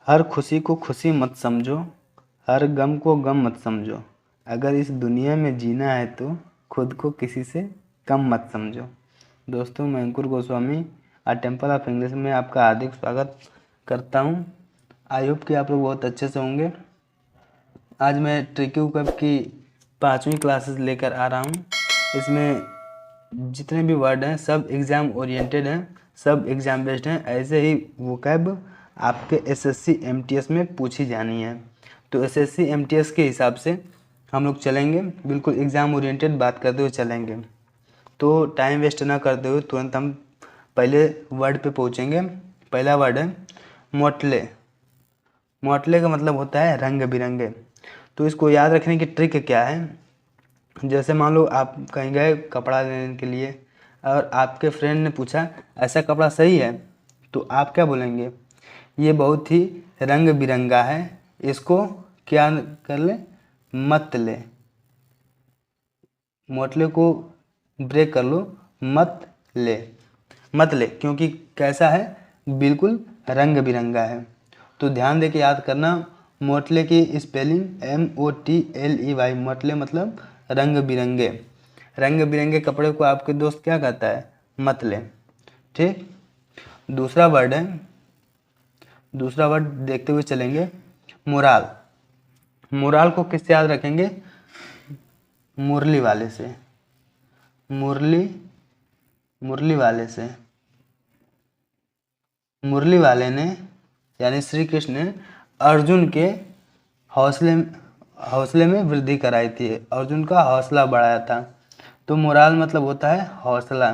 हर खुशी को खुशी मत समझो, हर गम को गम मत समझो। अगर इस दुनिया में जीना है तो खुद को किसी से कम मत समझो। दोस्तों, मैं अंकुर गोस्वामी आ टेम्पल ऑफ इंग्लिश में आपका हार्दिक स्वागत करता हूं। आई होप कि आप लोग बहुत अच्छे से होंगे। आज मैं ट्रिक्यू कप की 5वीं क्लासेस लेकर आ रहा हूं। इसमें जितने भी वर्ड हैं सब एग्ज़ाम ओरिएंटेड हैं, सब एग्ज़ाम बेस्ड हैं। ऐसे ही वोकैब आपके एसएससी एमटीएस में पूछी जानी है। तो एसएससी एमटीएस के हिसाब से हम लोग चलेंगे, बिल्कुल एग्ज़ाम ओरिएंटेड बात करते हुए चलेंगे। तो टाइम वेस्ट ना करते हुए तुरंत हम पहले वर्ड पे पहुँचेंगे। पहला वर्ड है मोटले। मोटले का मतलब होता है रंग बिरंगे। तो इसको याद रखने की ट्रिक क्या है, जैसे मान लो आप कहीं गए कपड़ा लेने के लिए और आपके फ्रेंड ने पूछा ऐसा कपड़ा सही है, तो आप क्या बोलेंगे? ये बहुत ही रंग बिरंगा है, इसको क्या कर ले, मत ले। मोटले को ब्रेक कर लो, मत ले। मत ले क्योंकि कैसा है, बिल्कुल रंग बिरंगा है। तो ध्यान दे के याद करना। मोटले की स्पेलिंग MOTLEY। मोटले मतलब रंग बिरंगे। रंग बिरंगे कपड़े को आपके दोस्त क्या कहता है? मत ले। ठीक। दूसरा वर्ड है, दूसरा वर्ड देखते हुए चलेंगे, मोराल। मोराल को किससे याद रखेंगे? मुरली वाले से। मुरली, मुरली वाले से। मुरली वाले ने यानी श्री कृष्ण ने अर्जुन के हौसले में वृद्धि कराई थी, अर्जुन का हौसला बढ़ाया था। तो मोराल मतलब होता है हौसला।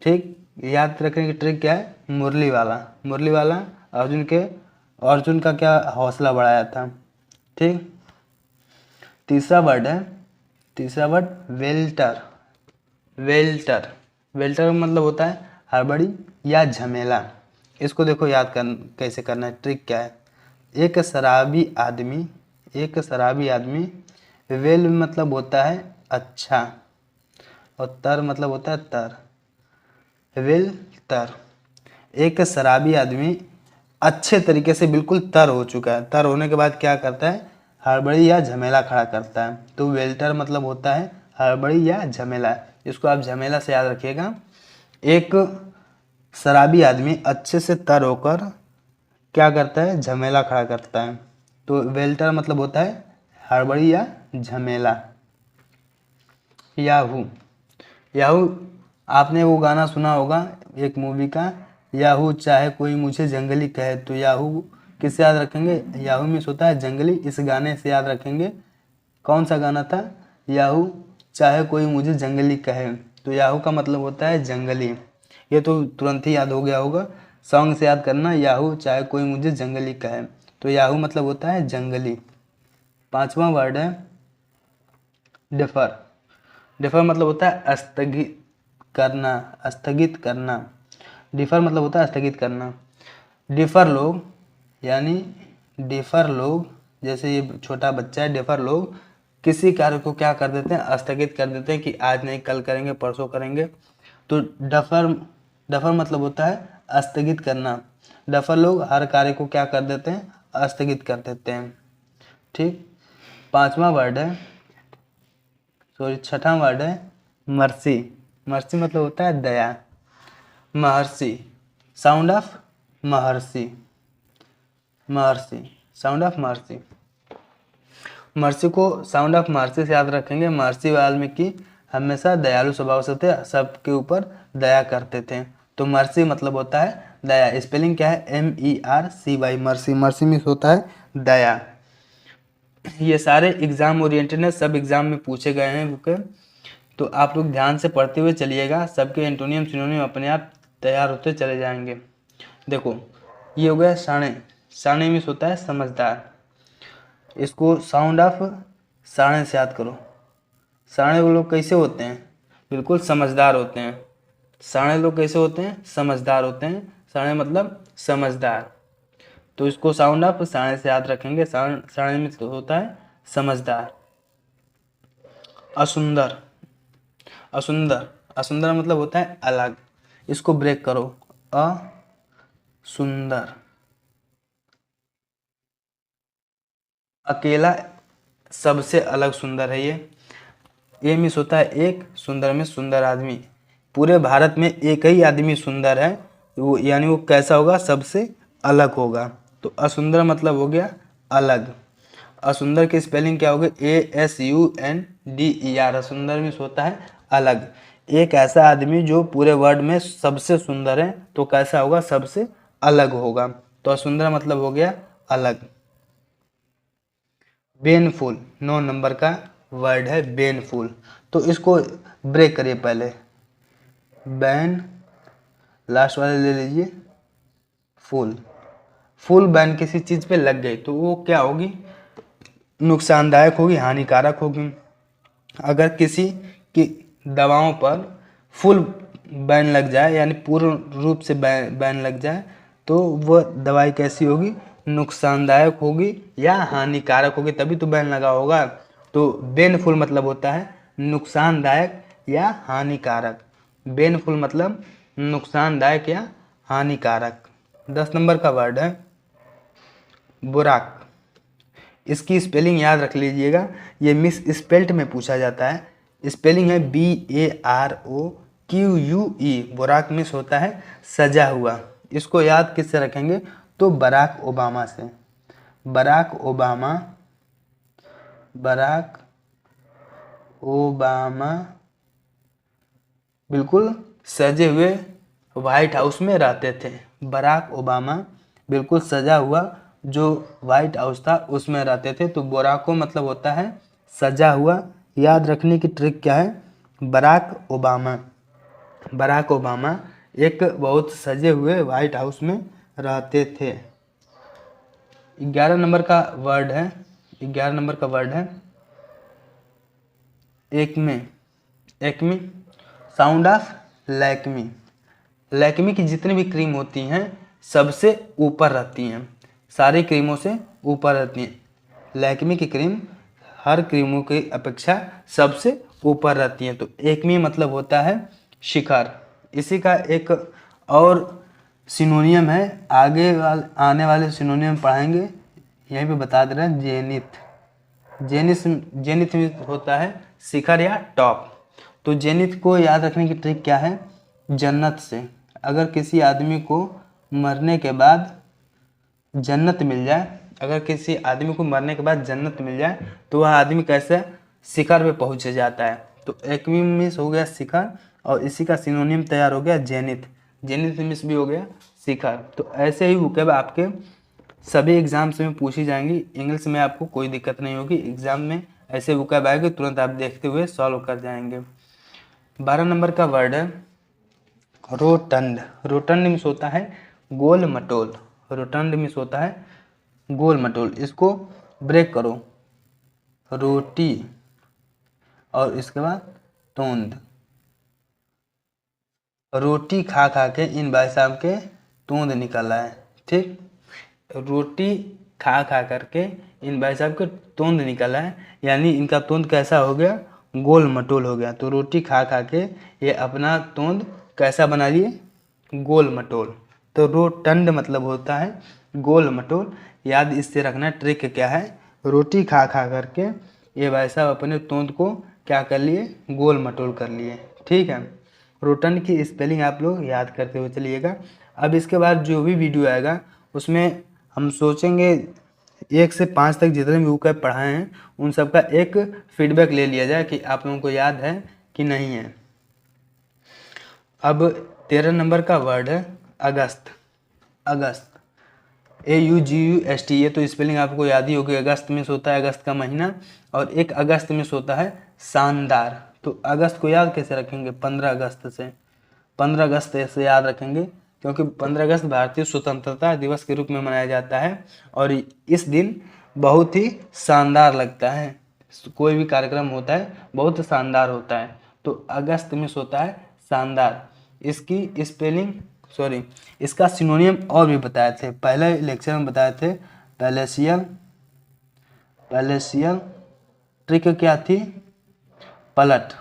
ठीक। याद रखने की ट्रिक क्या है? मुरली वाला। मुरली वाला अर्जुन का क्या हौसला बढ़ाया था। ठीक। तीसरा वर्ड है, तीसरा वर्ड वेल्टर। वेल्टर, वेल्टर का मतलब होता है हड़बड़ी या झमेला। इसको देखो याद कर कैसे करना है, ट्रिक क्या है। एक शराबी आदमी, एक शराबी आदमी, वेल मतलब होता है अच्छा और तर मतलब होता है तर, वेल तर। एक शराबी आदमी अच्छे तरीके से बिल्कुल तर हो चुका है, तर होने के बाद क्या करता है? हड़बड़ी या झमेला खड़ा करता है। तो वेल्टर मतलब होता है हड़बड़ी या झमेला। इसको आप झमेला से याद रखिएगा। एक शराबी आदमी अच्छे से तर होकर क्या करता है? झमेला खड़ा करता है। तो वेल्टर मतलब होता है हड़बड़ी या झमेला। याहू, याहू आपने वो गाना सुना होगा एक मूवी का, याहू चाहे कोई मुझे जंगली कहे। तो याहू किससे याद रखेंगे? याहू में होता है जंगली, इस गाने से याद रखेंगे। कौन सा गाना था? याहू चाहे कोई मुझे जंगली कहे। तो याहू का मतलब होता है जंगली। ये तो तुरंत ही याद हो गया होगा। सॉन्ग से याद करना, याहू चाहे कोई मुझे जंगली कहे। तो याहू मतलब होता है जंगली। पांचवा वर्ड है डिफर। डिफर मतलब होता है स्थगित करना, स्थगित करना। डिफर मतलब होता है स्थगित करना। डिफर लोग यानी डिफर लोग, जैसे ये छोटा बच्चा है, डिफर लोग किसी कार्य को क्या कर देते हैं? स्थगित कर देते हैं कि आज नहीं कल करेंगे, परसों करेंगे। तो डफर, डफर मतलब होता है स्थगित करना। डफर लोग हर कार्य को क्या कर देते हैं? स्थगित कर देते हैं। ठीक। पांचवा वर्ड है, सॉरी छठा वर्ड है मर्सी। मर्सी मतलब होता है दया। महर्षि, sound of Maharshi. Maharshi, sound of महर्षि। महर्षि को साउंड ऑफ महर्षि से याद रखेंगे। महर्षि वाल्मीकि हमेशा दयालु स्वभाव से थे, सबके ऊपर दया करते थे। तो महर्षि मतलब होता है दया। स्पेलिंग क्या है? MERCY। महर्षि, महर्षि में होता है दया। ये सारे एग्जाम ओरिएंटेड है, सब एग्जाम में पूछे गए हैं बुक। तो आप लोग ध्यान से पढ़ते हुए चलिएगा, सबके एंटोनियम सिनोनियम अपने आप तैयार होते चले जाएंगे। देखो ये हो गया साणे। साणे में होता है समझदार। इसको साउंड ऑफ साणे से याद करो। साणे वो लोग कैसे होते हैं? बिल्कुल समझदार होते हैं। साणे लोग कैसे होते हैं? समझदार होते हैं। साणे मतलब समझदार। तो इसको साउंड ऑफ साणे से याद रखेंगे। साणे में होता है समझदार। असुंदर, असुंदर, असुंदर मतलब होता है अलग। इसको ब्रेक करो, असुंदर। अकेला सबसे अलग सुंदर है ये। ए मीन्स होता है एक, सुंदर में सुंदर आदमी। पूरे भारत में एक ही आदमी सुंदर है, वो यानी वो कैसा होगा, सबसे अलग होगा। तो असुंदर मतलब हो गया अलग। असुंदर की स्पेलिंग क्या होगी, ASUNDER। असुंदर मीन्स होता है अलग। एक ऐसा आदमी जो पूरे वर्ल्ड में सबसे सुंदर है, तो कैसा होगा, सबसे अलग होगा। तो असुंदर मतलब हो गया अलग। बेनफुल 9 नंबर का वर्ड है बेनफुल। तो इसको ब्रेक करिए पहले। बैन लास्ट वाले ले लीजिए, फुल। फुल बैन किसी चीज़ पे लग गई तो वो क्या होगी, नुकसानदायक होगी, हानिकारक होगी। अगर किसी की दवाओं पर फुल बैन लग जाए, यानी पूर्ण रूप से बैन लग जाए, तो वह दवाई कैसी होगी, नुकसानदायक होगी या हानिकारक होगी, तभी तो बैन लगा होगा। तो बेनफुल मतलब होता है नुकसानदायक या हानिकारक। बेनफुल मतलब नुकसानदायक या हानिकारक। 10 नंबर का वर्ड है बुराक। इसकी स्पेलिंग याद रख लीजिएगा, ये मिस स्पेल्ट में पूछा जाता है। स्पेलिंग है BAROQUE। बुराक मिस होता है सजा हुआ। इसको याद किससे रखेंगे, तो बराक ओबामा से। बराक ओबामा, बराक ओबामा बिल्कुल सजे हुए व्हाइट हाउस में रहते थे। बराक ओबामा बिल्कुल सजा हुआ जो व्हाइट हाउस था उसमें रहते थे। तो बोराको मतलब होता है सजा हुआ। याद रखने की ट्रिक क्या है, बराक ओबामा, बराक ओबामा एक बहुत सजे हुए व्हाइट हाउस में रहते थे। 11 नंबर का वर्ड है, 11 नंबर का वर्ड है Acme. Acme sound of Lakme. Lakme की जितनी भी क्रीम होती हैं सबसे ऊपर रहती हैं, सारी क्रीमों से ऊपर रहती हैं। लैक्मी की क्रीम हर क्रीमों की अपेक्षा सबसे ऊपर रहती हैं। तो एक्मी मतलब होता है शिखर। इसी का एक और सिनोनियम है, आने वाले सिनोनियम पढ़ाएंगे, यहीं पे बता दे रहे हैं जेनिथ। जेनिथ जेनिथ में होता है शिखर या टॉप। तो जेनिथ को याद रखने की ट्रिक क्या है, जन्नत से। अगर किसी आदमी को मरने के बाद जन्नत मिल जाए, अगर किसी आदमी को मरने के बाद जन्नत मिल जाए तो वह आदमी कैसे शिखर पे पहुंच जाता है। तो एक्मी मिस हो गया शिखर, और इसी का सिनोनियम तैयार हो गया जेनिथ। जेनिथ मिस भी हो गया शिखर। तो ऐसे ही वोकैब आपके सभी एग्जाम्स में पूछी जाएंगी। इंग्लिश में आपको कोई दिक्कत नहीं होगी, एग्जाम में ऐसे वोकैब आएंगे तुरंत आप देखते हुए सॉल्व कर जाएंगे। 12 नंबर का वर्ड है रोटंड। रोटंड मीन्स होता है गोल मटोल। रोटंड मीन्स होता है गोल मटोल। इसको ब्रेक करो, रोटी और इसके बाद तोंद। रोटी खा खा के इन भाई साहब के तोंद निकल आए। ठीक, रोटी खा खा करके इन भाई साहब के तोंद निकल आए, यानी इनका तोंद कैसा हो गया, गोल मटोल हो गया। तो रोटी खा खा के ये अपना तोंद कैसा बना लिए, गोल मटोल। तो रोटंड मतलब होता है गोल मटोल। याद इससे रखना, ट्रिक क्या है, रोटी खा खा करके ये भाई साहब अपने तोंद को क्या कर लिए, गोल मटोल कर लिए। ठीक है, रोटंड की स्पेलिंग आप लोग याद करते हुए चलिएगा। अब इसके बाद जो भी वीडियो आएगा उसमें हम सोचेंगे 1 से 5 तक जितने भी वोकैब पढ़ाए हैं उन सब का एक फीडबैक ले लिया जाए कि आप लोगों को याद है कि नहीं है। अब 13 नंबर का वर्ड है अगस्त। अगस्त AUGUST। ये तो स्पेलिंग आपको याद ही होगी। अगस्त में होता है अगस्त का महीना, और एक अगस्त में होता है शानदार। तो अगस्त को याद कैसे रखेंगे, 15 अगस्त से। 15 अगस्त से याद रखेंगे क्योंकि 15 अगस्त भारतीय स्वतंत्रता दिवस के रूप में मनाया जाता है, और इस दिन बहुत ही शानदार लगता है। कोई भी कार्यक्रम होता है बहुत शानदार होता है। तो अगस्त में होता है शानदार। इसकी स्पेलिंग इसका सिनोनियम और भी बताए थे, पहले लेक्चर में बताए थे। पैलेसियल, पैलेसियल ट्रिक क्या थी, पलट।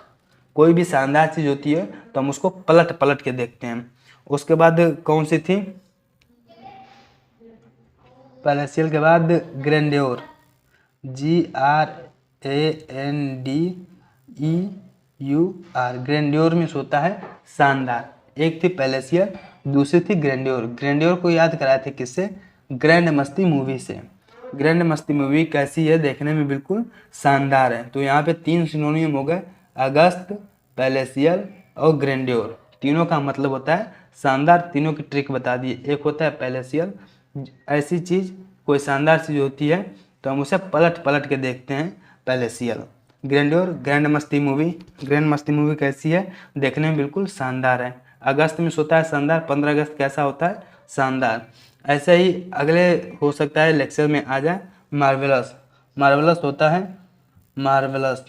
कोई भी शानदार चीज़ होती है तो हम उसको पलट पलट के देखते हैं। उसके बाद कौन सी थी, पैलेसियल के बाद ग्रैंड्योर। GRANDEUR। ग्रैंड्योर मीन्स होता है शानदार। एक थी पैलेसियर, दूसरी थी ग्रैंड्योर। ग्रैंड्योर को याद कराए थे किससे? ग्रैंड मस्ती मूवी से। ग्रैंड मस्ती मूवी कैसी है? देखने में बिल्कुल शानदार है। तो यहाँ पे 3 सिनोनियम हो गए, अगस्त, पैलेसियर और ग्रैंड्योर। तीनों का मतलब होता है शानदार। तीनों की ट्रिक बता दी। एक होता है पैलेसियर, ऐसी चीज़, कोई शानदार चीज़ होती है तो हम उसे पलट पलट के देखते हैं, पैलेसियर। ग्रैंड्योर, ग्रैंड मस्ती मूवी। ग्रैंड मस्ती मूवी कैसी है? देखने में बिल्कुल शानदार है। अगस्त में होता है शानदार। 15 अगस्त कैसा होता है? शानदार। ऐसे ही अगले हो सकता है लेक्चर में आ जाए मार्वेलस। मार्वेलस होता है मार्वेलस।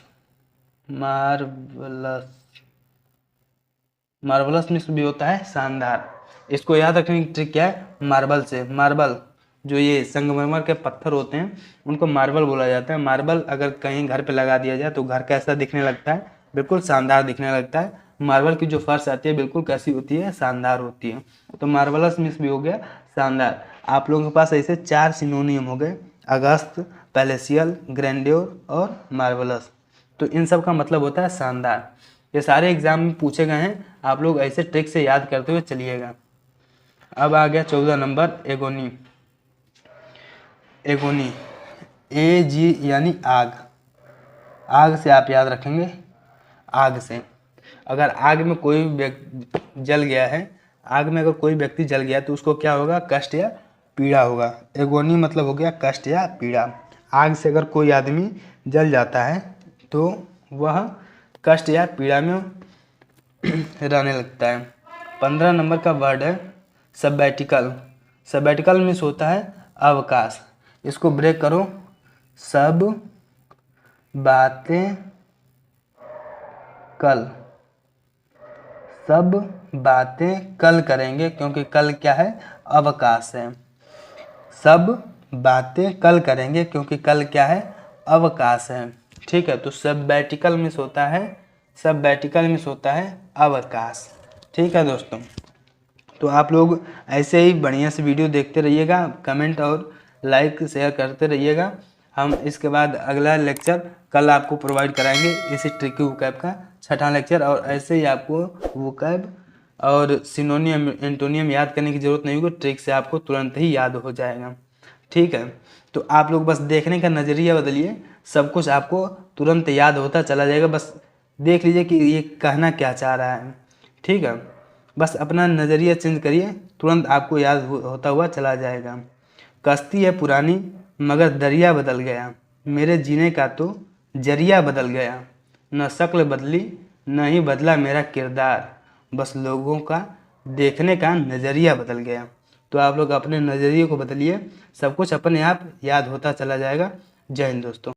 मार्वेलस मार्वलस मिस भी होता है शानदार। इसको याद रखने की ट्रिक क्या है? मार्बल से। मार्बल जो ये संगमरमर के पत्थर होते हैं उनको मार्बल बोला जाता है। मार्बल अगर कहीं घर पे लगा दिया जाए तो घर कैसा दिखने लगता है? बिल्कुल शानदार दिखने लगता है। मार्बल की जो फर्श आती है बिल्कुल कैसी होती है? शानदार होती है। तो मार्वलस मिस भी हो गया शानदार। आप लोगों के पास ऐसे 4 सिनोनियम हो गए, अगस्त, पैलेसियल, ग्रैंड्योर और मार्वलस। तो इन सब का मतलब होता है शानदार। ये सारे एग्जाम में पूछे गए हैं, आप लोग ऐसे ट्रिक से याद करते हुए चलिएगा। अब आ गया 14 नंबर, एगोनी। एगोनी, AG यानी आग। आग से आप याद रखेंगे, आग से। अगर आग में कोई व्यक्ति जल गया है, आग में अगर कोई व्यक्ति जल गया तो उसको क्या होगा? कष्ट या पीड़ा होगा। एगोनी मतलब हो गया कष्ट या पीड़ा। आग से अगर कोई आदमी जल जाता है तो वह कष्ट या पीड़ा में रहने लगता है। 15 नंबर का वर्ड है सबैटिकल। सबैटिकल मीन्स होता है अवकाश। इसको ब्रेक करो, सब बातें कल। सब बातें कल करेंगे, क्योंकि कल क्या है? अवकाश है। सब बातें कल करेंगे क्योंकि कल क्या है? अवकाश है। ठीक है, तो सबैटिकल मीन्स होता है, सबैटिकल मीन्स होता है अवकाश। ठीक है दोस्तों, तो आप लोग ऐसे ही बढ़िया से वीडियो देखते रहिएगा, कमेंट और लाइक शेयर करते रहिएगा। हम इसके बाद अगला लेक्चर कल आपको प्रोवाइड कराएंगे इसी ट्रिकी वोकैब का 6ठा लेक्चर। और ऐसे ही आपको वोकैब और सिनोनियम एंटोनियम याद करने की ज़रूरत नहीं होगी, ट्रिक से आपको तुरंत ही याद हो जाएगा। ठीक है, तो आप लोग बस देखने का नज़रिया बदलिए, सब कुछ आपको तुरंत याद होता चला जाएगा। बस देख लीजिए कि ये कहना क्या चाह रहा है। ठीक है, बस अपना नज़रिया चेंज करिए, तुरंत आपको याद होता हुआ चला जाएगा। कश्ती है पुरानी मगर दरिया बदल गया, मेरे जीने का तो जरिया बदल गया। न शक्ल बदली न ही बदला मेरा किरदार, बस लोगों का देखने का नज़रिया बदल गया। तो आप लोग अपने नज़रिए को बदलिए, सब कुछ अपने आप याद होता चला जाएगा। जय हिंद दोस्तों।